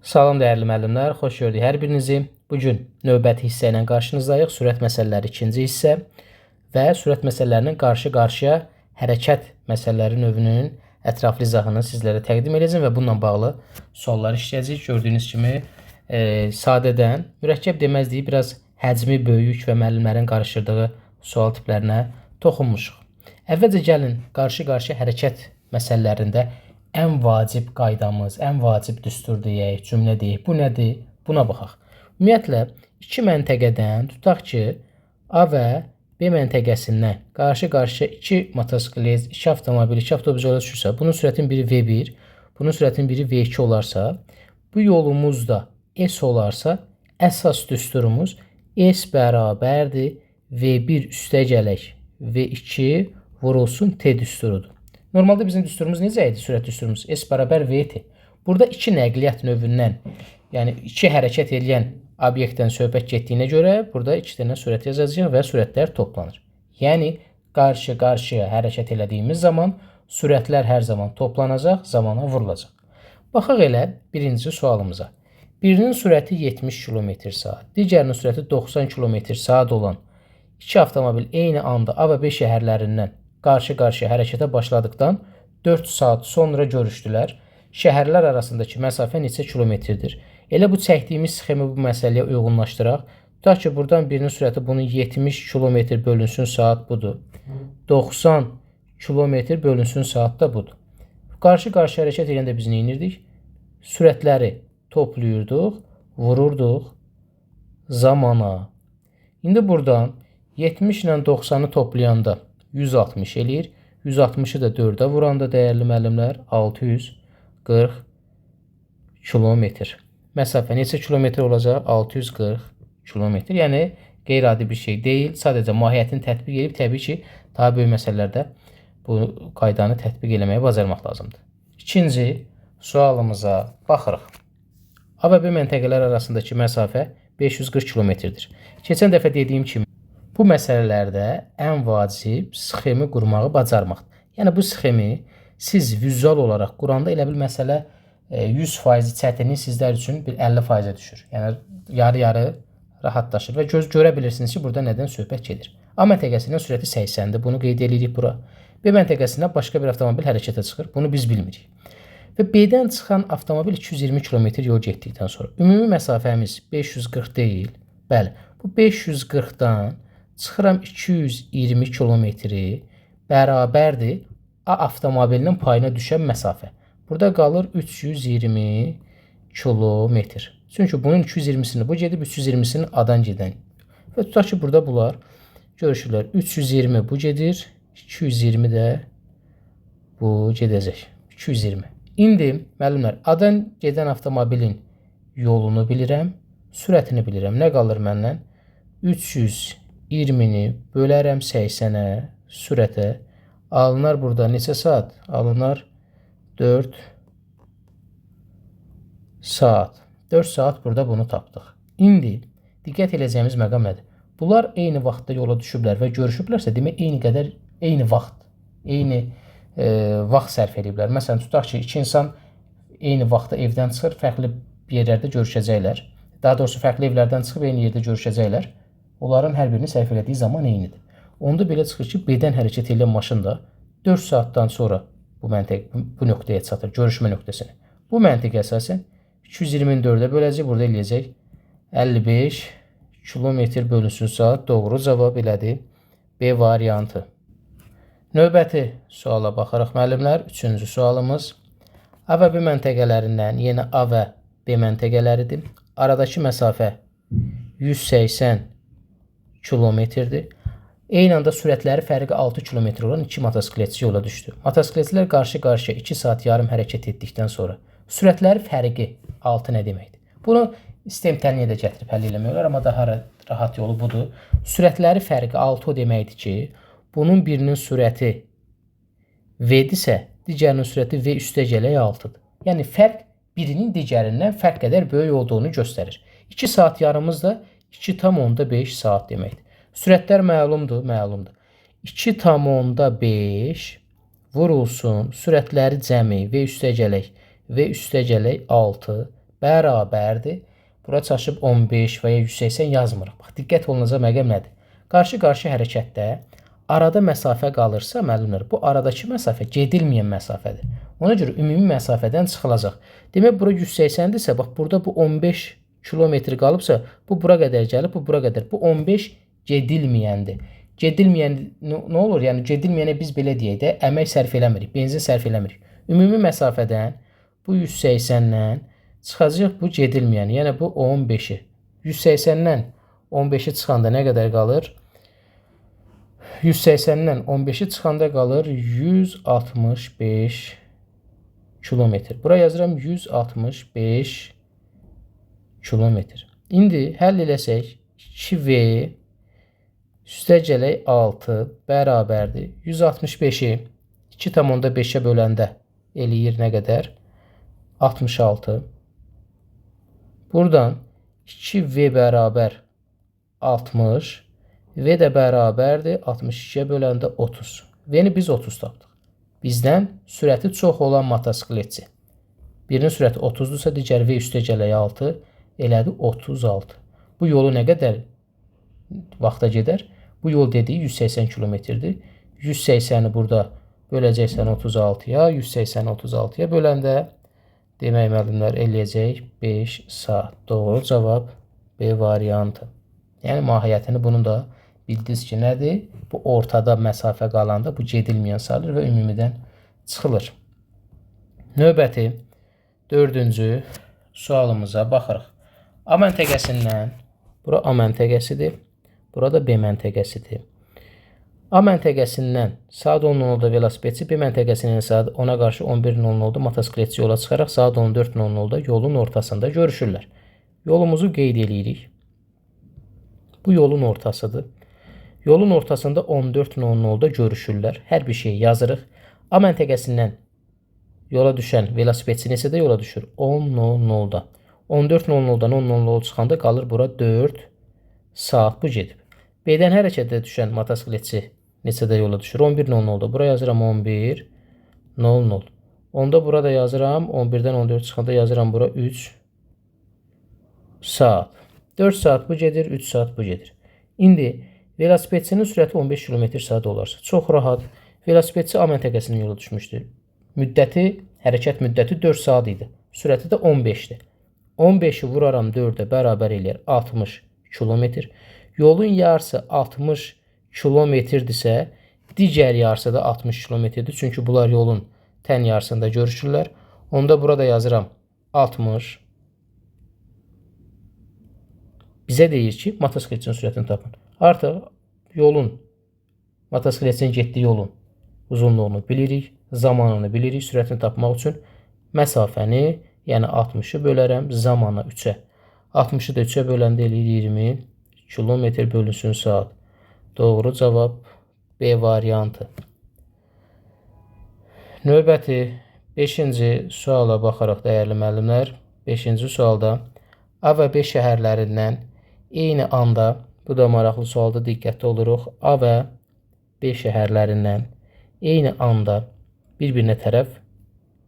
Salam dəyərli müəllimlər, xoş gördük hər birinizi. Bugün növbəti hissə ilə qarşınızdayıq. Sürət məsələləri ikinci hissə və sürət məsələlərinin qarşı-qarşıya hərəkət məsələləri növünün ətraflı izahını sizlərə təqdim edəcəm və bununla bağlı suallar işləyəcəyik. Gördüyünüz kimi sadədən mürəkkəb deməzdik, biraz həcmi böyük və müəllimlərin qarışdırdığı sual tiplərinə toxunmuşuq. Əvvəlcə gəlin qarşı-qarşıya hərəkət məsələlərində ən vacib qaydamız, ən vacib düstur deyək, cümlə deyək. Bu nədir? Buna baxaq. Ümumiyyətlə, iki məntəqədən tutaq ki, A və B məntəqəsindən qarşı-qarşıya iki motosiklet, iki avtomobil, iki avtobus yola düşürsə, bunun sürətin biri V1, bunun sürətin biri V2 olarsa, bu yolumuzda S olarsa, əsas düsturumuz S bərabərdir V1 üstəgələk V2 vurulsun T düsturudur. Normalda bizim düsturumuz necə idi? Sürət düsturumuz S bərabər V-dir. Burada iki nəqliyyat növündən, yəni iki hərəkət edən obyektdən söhbət getdiyinə görə burada iki dənə sürət yazacağıq və sürətlər toplanır. Yəni qarşı-qarşıya hərəkət elədiyimiz zaman sürətlər hər zaman toplanacaq, zamana vurulacaq. Baxaq elə birinci sualımıza. Birinin sürəti 70 km/s, digərinin sürəti 90 km/s olan iki avtomobil eyni anda A və B şəhərlərindən qarşı-qarşıya hərəkətə başladıqdan 4 saat sonra görüşdülər. Şəhərlər arasındakı məsafə neçə kilometrdir? Elə bu çəkdiyimiz sxemi bu məsələyə uyğunlaşdıraq. Tutaq ki, buradan birinin sürəti bunun 70 km bölünsün saat budur. 90 km bölünsün saat da budur. Qarşı-qarşıya hərəkət edəndə biz nə edirdik? Sürətləri toplayırdıq, vururduq zamana. İndi buradan 70 ilə 90-ı toplayanda 160 eləyir. 160-ı da 4-ə vuranda dəyərli müəllimlər 640 kilometr. Məsafə neçə kilometr olacaq? 640 kilometr. Yəni qeyri-adi bir şey deyil. Sadəcə mahiyyətini tətbiq edib təbii ki, daha böyük məsələlərdə bu qaydanı tətbiq eləməyi bacarmaq lazımdır. İkinci sualımıza baxırıq. A və B məntəqələr arasındakı məsafə 540 kilometrdir. Keçən dəfə dediyim kimi bu məsələlərdə ən vacib sxemi qurmağı bacarmaqdır. Yəni bu sxemi siz vizual olaraq quranda elə bil məsələ 100% çətinlik sizlər üçün bir 50%-ə düşür. Yəni yarı-yarı rahatlaşır və görə bilirsiniz ki, burada nədən söhbət gedir. A məntəqəsinin sürəti 80-dir. Bunu qeyd edirik bura. B məntəqəsindən başqa bir avtomobil hərəkətə çıxır. Bunu biz bilmirik. Və B-dən çıxan avtomobil 220 km yol getdikdən sonra ümumi məsafəmiz 540 deyil. Bəli, bu 540-dan çıxıram 220 kilometri bərabərdir A avtomobilinin payına düşən məsafə. Burada qalır 320 kilometr. Çünki bunun 220-sini bu gedib, 320-sini A-dan gedən. Və tutaq ki, burada bunlar görüşürlər. 320 bu gedir, 220 də bu gedəcək. 220. İndi müəllimlər, A-dan gedən avtomobilin yolunu bilirəm, sürətini bilirəm. Nə qalır məndən? 320-ni bölərəm 80-ə, sürətə. Alınar burada neçə saat? Alınar 4 saat. 4 saat burada bunu tapdıq. İndi diqqət edəcəyimiz məqam nədir? Bunlar eyni vaxtda yola düşüblər və görüşüblərsə, demək eyni vaxt sərf ediblər. Məsələn, tutaq ki, iki insan eyni vaxtda evdən çıxır, fərqli yerlərdə görüşəcəklər. Daha doğrusu fərqli evlərdən çıxıb eyni yerdə görüşəcəklər. Onların hər birini sərf elədiyi zaman eynidir. Onda belə çıxır ki, B-dən hərəkət edən maşın da 4 saatdan sonra bu nöqtəyə çatır, görüşmə nöqtəsinə. Bu məntiq əsasən 224-ə böləcək, burada eləyəcək 55 km bölünsün saat. Doğru cavab elədir B variantı. Növbəti suala baxarıq müəllimlər. Üçüncü sualımız A və B məntəqələrindən, yenə A və B məntəqələridir. Aradakı məsafə 180 kilometrdir. Eyni anda sürətləri fərqi 6 km olan iki motosikletçi yola düşdü. Motosikletçilər qarşı-qarşıya 2 saat yarım hərəkət etdikdən sonra sürətləri fərqi 6 nə deməkdir? Bunu istemtəlniyə də gətirib həll eləmək olar, amma daha rahat yolu budur. Sürətləri fərqi 6 o deməkdir ki, bunun birinin sürəti V-dirsə, digərinin sürəti V üstəgələk 6-dır. Yəni fərq birinin digərindən fərq qədər böyük olduğunu göstərir. 2 saat yarımız da 2,5 saat deməkdir. Sürətlər məlumdur, məlumdur. 2,5 vurulsun sürətləri cəmi V üstəgələk 6 bərabərdir. Bura çaşıb 15 və ya 180 yazmırıq. Bax, diqqət olunacaq məqam nədir? Qarşı-qarşı hərəkətdə arada məsafə qalırsa, müəllimlər, bu aradakı məsafə gedilməyən məsafədir. Ona görə ümumi məsafədən çıxılacaq. Demək, bura 180-dirsə, bax, burada bu 15 kilometr qalıbsa, bu bura qədər gəlib, bu bura qədər. Bu 15 gedilməyəndir. Gedilməyən nə olur? Yəni, gedilməyənə biz belə deyək də, əmək sərf eləmirik, benzin sərf eləmirik. Ümumi məsafədən bu 180-dən çıxacaq bu gedilməyən, yəni bu 15-i. 180-dən 15-i çıxanda nə qədər qalır? 180-dən 15-i çıxanda qalır 165 kilometr. Bura yazıram 165 kilometr. İndi həll eləsək 2V üstəgələk 6 bərabərdir. 165-i 2,5-ə böləndə eləyir nə qədər? 66. Buradan 2V bərabər 60. V də bərabərdir 62-yə böləndə 30. V-ni biz 30 tapdıq. Bizdən sürəti çox olan motosikletçi. Birinin sürəti 30-dursa, digər V üstəgələk 6 elədi 36. Bu yolu nə qədər vaxta gedər? Bu yol dediyi 180 kilometrdir. 180-i burada böləcəksən 36-ya, 180-i 36-ya böləndə demək müəllimlər eləyəcək 5 saat. Doğru cavab B variantı. Yəni mahiyyətini bunun da bildiniz ki, nədir? Bu ortada məsafə qalanda bu gedilməyən sayılır və ümumidən çıxılır. Növbəti 4-cü sualımıza baxırıq. A məntəqəsindən, bura A məntəqəsidir, bura da B məntəqəsidir. A məntəqəsindən saat 10:00-da velosipedçi, B məntəqəsindən saat 10-a qarşı 11:00-da motosikletçi yola çıxaraq saat 14:00-da yolun ortasında görüşürlər. Yolumuzu qeyd edirik. Bu yolun ortasıdır. Yolun ortasında 14:00-da görüşürlər. Hər bir şey yazırıq. A məntəqəsindən yola düşən velosipedçi neçədə yola düşür? 10:00-da. 14:00-dan 10:00 çıxanda qalır bura 4 saat bu gedib. B-dən hərəkətə düşən motosikletçi neçədə yola düşür? 11:00-da. Bura yazıram 11:00. Onda burada yazıram 11-dən 14 çıxanda yazıram bura 3 saat. 4 saat bu gedir, 3 saat bu gedir. İndi velosipedçinin sürəti 15 km/saat olarsa, çox rahat. Velosipedçi A məntəqəsindən yola düşmüşdür. Hərəkət müddəti 4 saat idi. Sürəti də 15-dir. 15-i vuraram 4-ə bərabər eləyər 60 km. Yolun yarısı 60 km-dirsə, digər yarısı da 60 km-dir. Çünki bunlar yolun tən yarısında görüşürlər. Onda burada yazıram 60. Bizə deyir ki, motosikletçinin sürətini tapın. Artıq motosikletçinin getdiyi yolun uzunluğunu bilirik, zamanını bilirik. Sürətini tapmaq üçün məsafəni, yəni 60-ı bölərəm zamana 3-ə. 60-ı da 3-ə böləndə eləyir 20 km bölünsün saat. Doğru cavab B variantı. Növbəti 5-ci suala baxaraq dəyərli müəllimlər. 5-ci sualda A və B şəhərlərindən eyni anda, bu da maraqlı sualda diqqətli oluruq, A və B şəhərlərindən eyni anda bir-birinə tərəf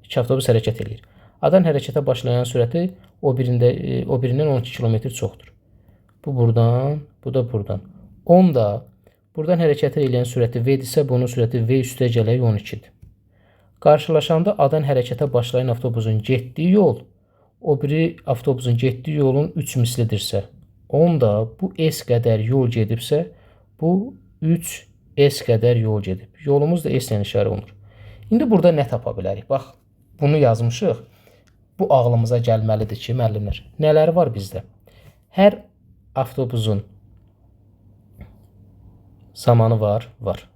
2 avtobus hərəkət edir. A-dan hərəkətə başlayan sürəti o birindən 12 km çoxdur. Bu buradan, bu da buradan. Onda buradan hərəkət edən sürəti V-dirsə, bunun sürəti V üstəgələk 12-dir. Qarşılaşanda A-dan hərəkətə başlayan avtobusun getdiyi yol o biri avtobusun getdiyi yolun 3 mislidirsə, onda bu S qədər yol gedibsə, bu 3S qədər yol gedib. Yolumuz da S ilə işarə olunur. İndi burada nə tapa bilərik? Bax, bunu yazmışıq. Bu ağlımıza gəlməlidir ki, müəllimlər, nələr var bizdə? Hər avtobusun zamanı var.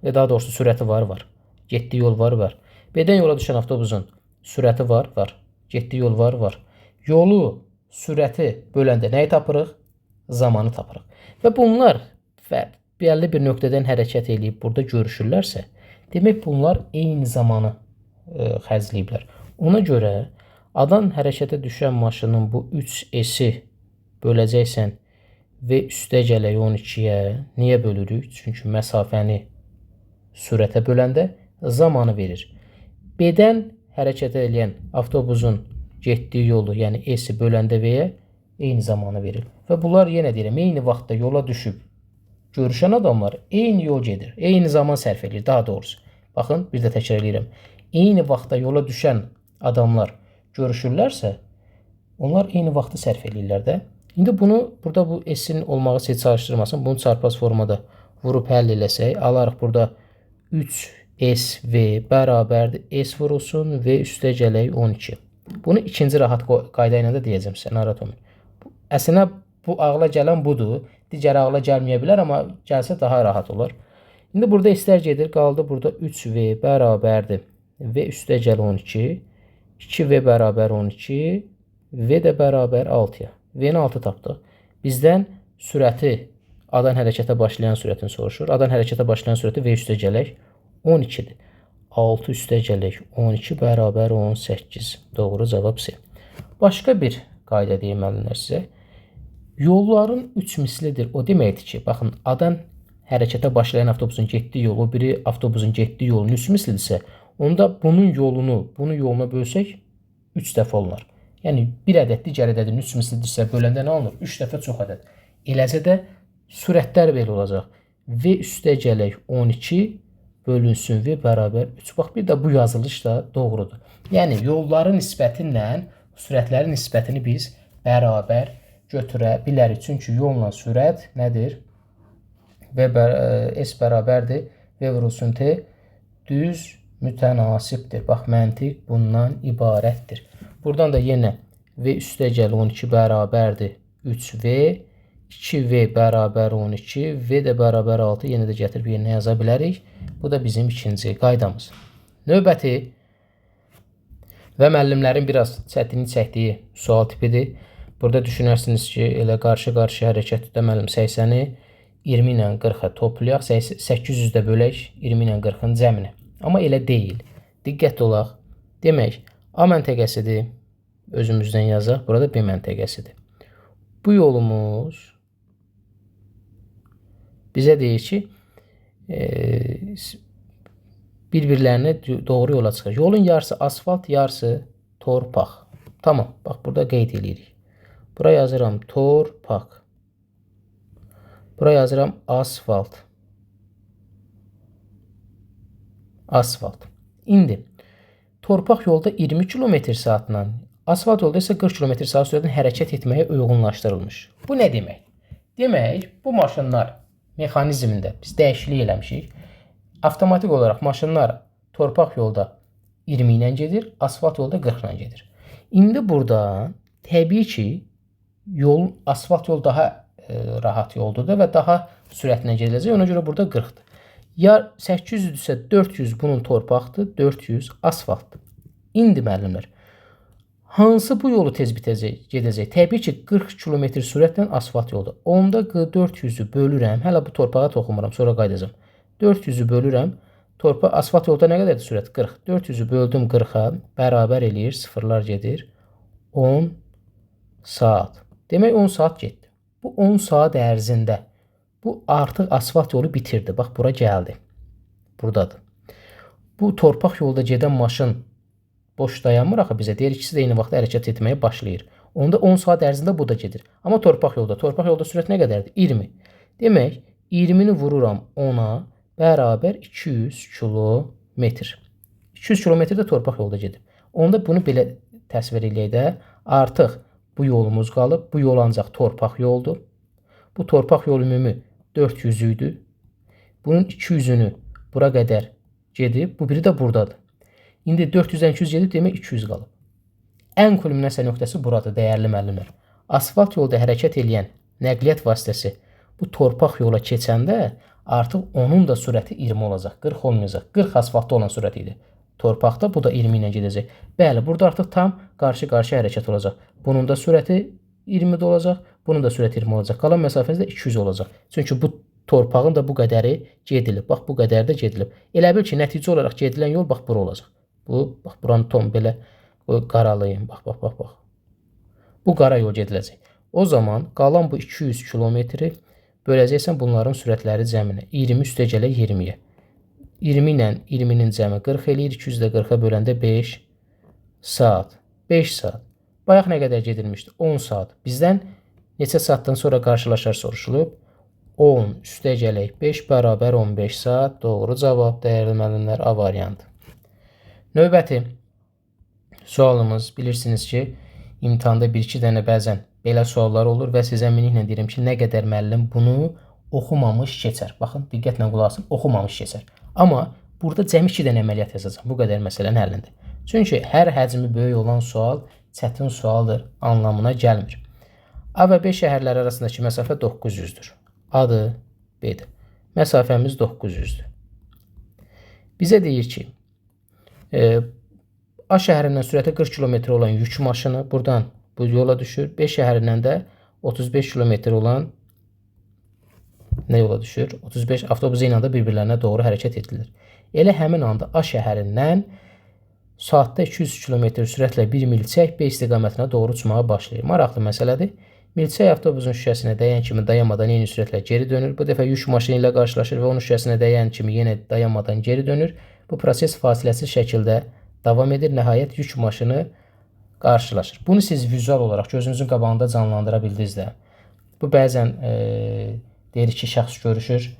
Daha doğrusu sürəti var. Getdiyi yol var. B-dən yola düşən avtobusun sürəti var. Getdiyi yol var. Yolu, sürəti böləndə nəyi tapırıq? Zamanı tapırıq. Və bunlar bəlli bir nöqtədən hərəkət edib burada görüşürlərsə, demək bunlar eyni zamanı xərcləyiblər. Ona görə A-dan hərəkətə düşən maşının bu 3S-i böləcəksən və üstəgələk 12-yə niyə bölürük? Çünki məsafəni sürətə böləndə zamanı verir. B-dən hərəkət edən avtobusun getdiyi yolu, yəni S-i böləndə V-yə eyni zamanı verir. Və bunlar yenə deyirəm, eyni vaxtda yola düşüb görüşən adamlar eyni yol gedir. Eyni zaman sərf edir, daha doğrusu. Baxın, bir də təkrar edirəm. Eyni vaxtda yola düşən adamlar görüşürlərsə, onlar eyni vaxtı sərf edirlər də. İndi bunu, burada bu S-in olmağı sizi çalışdırmasın. Bunu çarpaz formada vurub həll eləsək, alarıq burada 3SV bərabərdir. S vurulsun V üstə gələk 12. Bunu ikinci rahat qayda ilə də deyəcəm sizə, narahat olmayın. Əslində, bu ağla gələn budur. Digər ağla gəlməyə bilər, amma gəlsə daha rahat olar. İndi burada S-lər gedir, qaldı burada 3V bərabərdir. V üstə gəl 12. 2V bərabər 12. V də bərabər 6-ya. V-ni 6 tapdıq. Bizdən sürəti, A-dan hərəkətə başlayan sürətini soruşur. A-dan hərəkətə başlayan sürəti V üstə gələk 12-dir. 6 üstə gələk 12 bərabər 18. Doğru cavab C. Başqa bir qayda deyim müəllimlər sizə. Yolların 3 mislidir. O deməkdir ki, baxın, A-dan hərəkətə başlayan avtobusun getdiyi yol, o biri avtobusun getdiyi yolun 3 mislidirsə, onda bunun yoluna bölsək 3 dəfə olunar. Yəni, bir ədəd digər ədədin 3 mislidirsə, böləndə nə alınır? 3 dəfə çox ədəd. Eləcə də sürətlər belə olacaq. V üstə gələk 12 bölünsün V bərabər 3. Bax, bir də bu yazılış da doğrudur. Yəni, yolların nisbəti ilə sürətlərin nisbətini biz bərabər götürə bilərik. Çünki yolla sürət nədir? S bərabərdir. V vurulsun T düz mütənasibdir. Bax, məntiq bundan ibarətdir. Buradan da yenə V üstə gəl 12 bərabərdir 3V. 2V bərabər 12. V də bərabər 6. Yenə də gətirib yerinə yaza bilərik. Bu da bizim ikinci qaydamız. Növbəti və müəllimlərin biraz çətinlik çəkdiyi sual tipidir. Burada düşünərsiniz ki, elə qarşı-qarşı hərəkətdə müəllim 80-i 20 ilə 40-a toplayaq, 800 də bölək 20 ilə 40-ın cəmini. Amma elə deyil. Diqqətli olaq. Demək, A məntəqəsidir. Özümüzdən yazaq. Burada B məntəqəsidir. Bu yolumuz bizə deyir ki, bir-birlərinə doğru yola çıxır. Yolun yarısı asfalt, yarısı torpaq. Tamam, bax, burada qeyd edirik. Bura yazıram torpaq. Bura yazıram asfalt. Asfalt. İndi torpaq yolda 20 km/saatla, asfalt yolda isə 40 km/saat sürətlə hərəkət etməyə uyğunlaşdırılmış. Bu nə demək? Demək, bu maşınlar mexanizmində biz dəyişiklik eləmişik. Avtomatik olaraq maşınlar torpaq yolda 20 ilə gedir, asfalt yolda 40 ilə gedir. İndi burada təbii ki, asfalt yol daha rahat yoldur da və daha sürətlə gediləcək. Ona görə burada 40-dır. Ya 800-dürsə 400 bunun torpaqdır, 400 asfaltdır. İndi müəllimlər, hansı bu yolu tez gedəcək? Təbii ki, 40 km sürətlə asfalt yolda. Onda 400-ü bölürəm. Hələ bu torpağa toxunmuram, sonra qaydacam. 400-ü bölürəm. Asfalt yolda nə qədərdir sürət? 40. 400-ü böldüm 40-a, bərabər eləyir, sıfırlar gedir. 10 saat. Demək 10 saat getdi. Bu 10 saat ərzində bu artıq asfalt yolu bitirdi. Bax, bura gəldi. Buradadır. Bu torpaq yolda gedən maşın boş dayanmır axı bizə. Deyir, ikisi də eyni vaxtda hərəkət etməyə başlayır. Onda 10 saat ərzində bu da gedir. Amma torpaq yolda sürət nə qədərdir? 20. Demək, 20-ni vururam 10-a, bərabər 200 kilometr. 200 kilometr də torpaq yolda gedir. Onda bunu belə təsvir eləyək də, artıq bu yolumuz qalıb. Bu yol ancaq torpaq yoldur. Bu torpaq yolu ümumi 400 idi. Bunun 200-ünü bura qədər gedib. Bu biri də buradadır. İndi 400-dən 200 gedib, demək 200 qalıb. Ən kulminasiya nöqtəsi buradır, dəyərli müəllimlər. Asfalt yolda hərəkət edən nəqliyyat vasitəsi bu torpaq yola keçəndə artıq onun da sürəti 20 olacaq, 40 olmayacaq. 40 asfaltda olan sürət idi. Torpaqda bu da 20 ilə gedəcək. Bəli, burada artıq tam qarşı-qarşı hərəkət olacaq. Bunun da sürəti 20 olacaq, bunun da sürəti 20 olacaq. Qalan məsafəsi də 200 olacaq. Çünki bu torpağın da bu qədəri gedilib. Bax, bu qədər də gedilib. Elə bil ki, nəticə olaraq gedilən yol bax, bura olacaq. Bu, bax, buranı tom belə qaralayın. Bax. Bu qara yol gediləcək. O zaman qalan bu 200 kilometri böləcəksən bunların sürətləri cəminə. 20 üstə gələk 20-yə. 20 ilə 20-nin cəmi 40 eləyir. 200 də 40-a böləndə 5 saat. 5 saat. Bayaq nə qədər gedilmişdi? 10 saat. Bizdən neçə saatdan sonra qarşılaşar soruşulub? 10 üstəgələk 5 bərabər 15 saat. Doğru cavab dəyərli müəllimlər A variantı. Növbəti sualımız, bilirsiniz ki, imtahanda 1-2 dənə bəzən belə suallar olur və sizə minliklə deyirəm ki, nə qədər müəllim bunu oxumamış keçər. Baxın, diqqətlə qulaq asın, oxumamış keçər. Amma burada cəmi 2 dənə əməliyyat yazacağam bu qədər məsələnin həllində. Çünki hər həcmi böyük olan sual çətin sualdır anlamına gəlmir. A və B şəhərləri arasındakı məsafə 900-dür. A-dır, B-dir. Məsafəmiz 900-dür. Bizə deyir ki, A şəhərindən sürəti 40 km olan yük maşını buradan bu yola düşür. B şəhərindən də 35 km olan nə yola düşür? 35 avtobusu ilə də bir-birlərinə doğru hərəkət edilir. Elə həmin anda A şəhərindən saatda 200 km sürətlə 1 milçək B istiqamətinə doğru uçmağa başlayır. Maraqlı məsələdir. Milçək avtobusun şüşəsinə dəyən kimi dayanmadan eyni sürətlə geri dönür. Bu dəfə yük maşını ilə qarşılaşır və onun şüşəsinə dəyən kimi yenə dayanmadan geri dönür. Bu proses fasiləsiz şəkildə davam edir. Nəhayət yük maşını qarşılaşır. Bunu siz vizual olaraq gözünüzün qabağında canlandıra bildiniz də. Bu bəzən deyir ki, şəxs görüşür.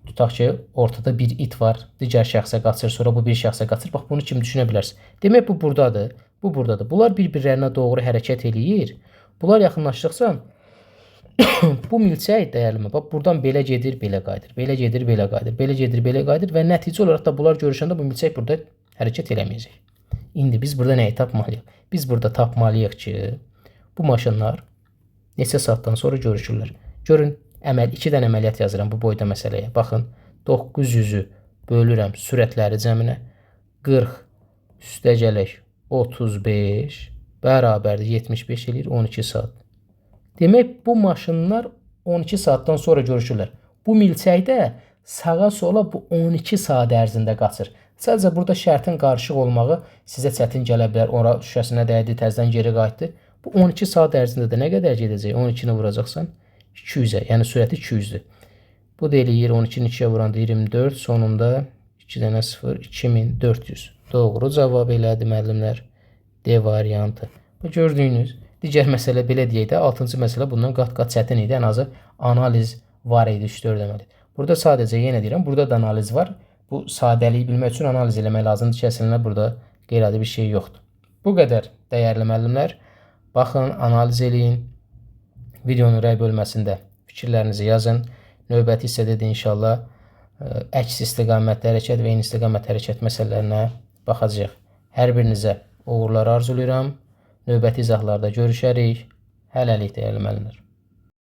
Tutaq ki, ortada bir it var, digər şəxsə qaçır, sonra bu bir şəxsə qaçır. Bax, bunu kim düşünə bilərsiniz? Demək, bu buradadır, bu buradadır. Bunlar bir-birlərinə doğru hərəkət eləyir. Bunlar yaxınlaşdıqca bu milçək dəyərli. Bax, buradan belə gedir, belə qayıdır, belə gedir, belə qayıdır, belə gedir, belə qayıdır və nəticə olaraq da bunlar görüşəndə bu milçək burada hərəkət eləməyəcək. İndi biz burada nəyi tapmalıyıq? Biz burada tapmalıyıq ki, bu maşınlar neçə saatdan sonra görüşürlər. Görün, 2 dənə əməliyyat yazıram bu boyda məsələyə. Baxın, 900-ü bölürəm sürətləri cəminə. 40 üstəgələk 35 bərabərdir 75 eləyir 12 saat. Demək, bu maşınlar 12 saatdan sonra görüşürlər. Bu milçəkdə sağa sola bu 12 saat ərzində qaçır. Sadəcə burada şərtin qarışıq olmağı sizə çətin gələ bilər. Ora şüşəsinə dəydi, təzədən geri qayıtdı. Bu 12 saat ərzində də nə qədər gedəcək? 12-ni vuracaqsan 200-ə, yəni sürəti 200-dür. Bu da eləyir 12-ni 2-yə vuranda 24, sonunda 2 dənə 0, 2400. Doğru cavab elədi müəllimlər. D variantı. Bu gördüyünüz digər məsələ belə deyək də, 6-cı məsələ bundan qat-qat çətin idi. Ən azı analiz var idi 3-4 deməli. Burada sadəcə yenə deyirəm, burada da analiz var. Bu sadəliyi bilmək üçün analiz eləmək lazımdır ki, əslində burada qeyri-adi bir şey yoxdur. Bu qədər dəyərli müəllimlər. Baxın, analiz eləyin. Videonun rəy bölməsində fikirlərinizi yazın. Növbəti hissədə də inşallah əks istiqamətli hərəkət və eyni istiqamətli hərəkət məsələlərinə baxacağıq. Hər birinizə uğurlar arzulayıram. Növbəti izahlarda görüşərik. Hələlik dəyərli müəllimlər.